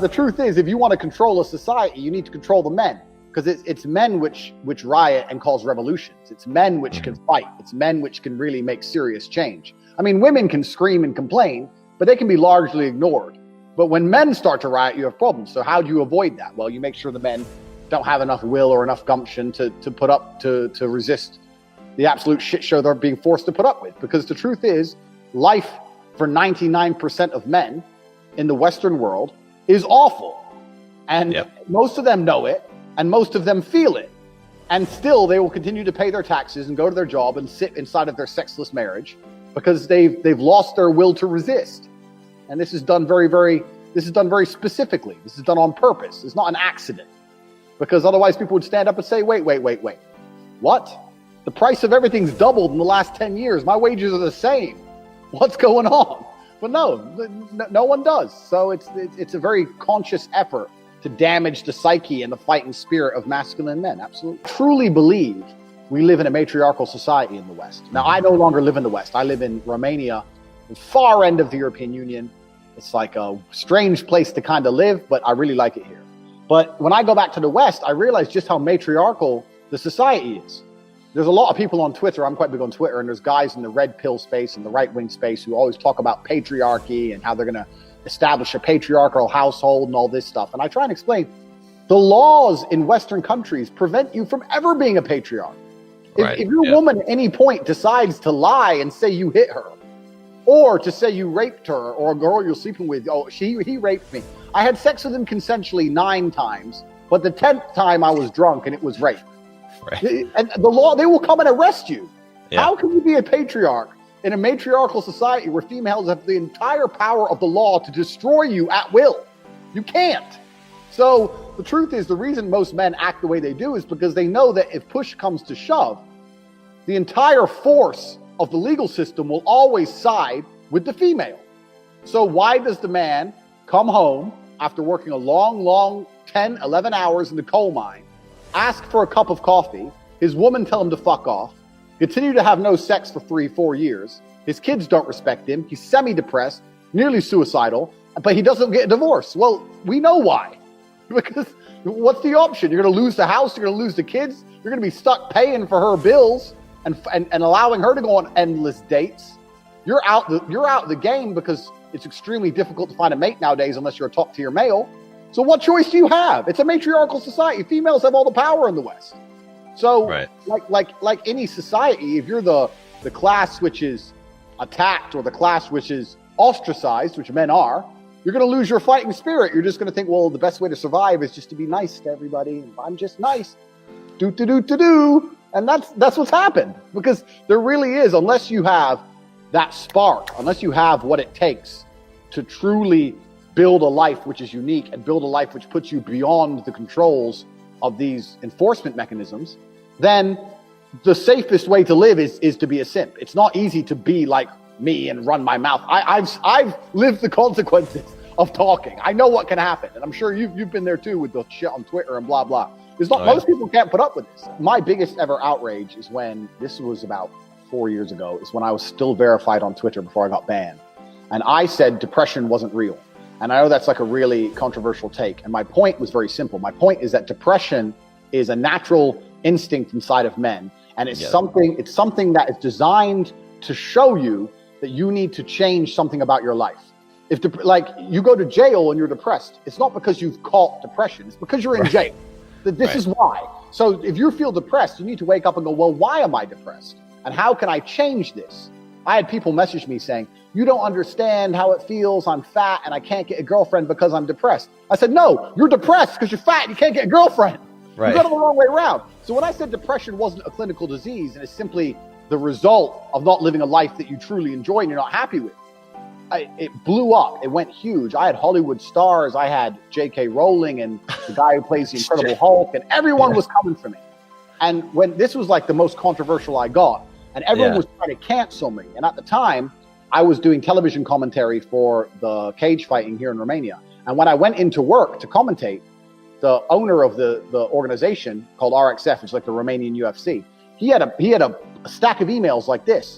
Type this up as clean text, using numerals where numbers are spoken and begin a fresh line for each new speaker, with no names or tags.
The truth is, if you want to control a society, you need to control the men, because it's men which riot and cause revolutions. It's men which can fight. It's men which can really make serious change. I mean, women can scream and complain, but they can be largely ignored. But when men start to riot, you have problems. So how do you avoid that? Well, you make sure the men don't have enough will or enough gumption to put up to resist the absolute shit show they're being forced to put up with. Because the truth is, life for 99% of men in the Western world is awful. And most of them know it, and most of them feel it. And still they will continue to pay their taxes and go to their job and sit inside of their sexless marriage because they've lost their will to resist. And this is done very specifically. This is done on purpose. It's not an accident. Because otherwise people would stand up and say, wait. What? The price of everything's doubled in the last 10 years. My wages are the same. What's going on? But no one does. So it's a very conscious effort to damage the psyche and the fighting spirit of masculine men. Absolutely. Truly believe we live in a matriarchal society in the West. Now, I no longer live in the West. I live in Romania, the far end of the European Union. It's like a strange place to kind of live, but I really like it here. But when I go back to the West, I realize just how matriarchal the society is. There's a lot of people on Twitter. I'm quite big on Twitter, and there's guys in the red pill space and the right-wing space who always talk about patriarchy and how they're going to establish a patriarchal household and all this stuff. And I try and explain the laws in Western countries prevent you from ever being a patriarch. If your woman at any point decides to lie and say you hit her, or to say you raped her, or a girl you're sleeping with, he raped me. I had sex with him consensually 9 times, but the 10th time I was drunk and it was rape. Right. And the law, they will come and arrest you. Yeah. How can you be a patriarch in a matriarchal society where females have the entire power of the law to destroy you at will? You can't. So the truth is, the reason most men act the way they do is because they know that if push comes to shove, the entire force of the legal system will always side with the female. So why does the man come home after working a long 10, 11 hours in the coal mine, ask for a cup of coffee, his woman tell him to fuck off, continue to have no sex for 3-4 years, his kids don't respect him, he's semi-depressed, nearly suicidal, but he doesn't get a divorce? Well, we know why. Because what's the option? You're going to lose the house, you're going to lose the kids, you're going to be stuck paying for her bills and allowing her to go on endless dates. You're out the game, because it's extremely difficult to find a mate nowadays unless you're a top-tier male. So what choice do you have? It's a matriarchal society. Females have all the power in the West. So like any society, if you're the class which is attacked or the class which is ostracized, which men are, you're going to lose your fighting spirit. You're just going to think, well, the best way to survive is just to be nice to everybody. I'm just nice. Do. And that's what's happened, because there really is, unless you have that spark, unless you have what it takes to truly build a life which is unique and build a life which puts you beyond the controls of these enforcement mechanisms, then the safest way to live is to be a simp. It's not easy to be like me and run my mouth. I've lived the consequences of talking. I know what can happen, and I'm sure you've been there too with the shit on Twitter and blah blah. Most people can't put up with this. My biggest ever outrage is when, this was about 4 years ago, is when I was still verified on Twitter before I got banned, and I said depression wasn't real. And I know that's like a really controversial take. And my point was very simple. My point is that depression is a natural instinct inside of men. And it's something that is designed to show you that you need to change something about your life. If you go to jail and you're depressed, it's not because you've caught depression. It's because you're in jail. This is why. So if you feel depressed, you need to wake up and go, well, why am I depressed? And how can I change this? I had people message me saying, you don't understand how it feels. I'm fat and I can't get a girlfriend because I'm depressed. I said, no, you're depressed because you're fat and you can't get a girlfriend. Right. You got it the wrong way around. So when I said depression wasn't a clinical disease and it's simply the result of not living a life that you truly enjoy and you're not happy with, it blew up. It went huge. I had Hollywood stars. I had J.K. Rowling and the guy who plays the Incredible Hulk, and everyone was coming for me. And when this was like the most controversial I got, and everyone was trying to cancel me. And at the time, I was doing television commentary for the cage fighting here in Romania. And when I went into work to commentate, the owner of the organization called RXF, which is like the Romanian UFC, he had a stack of emails like this.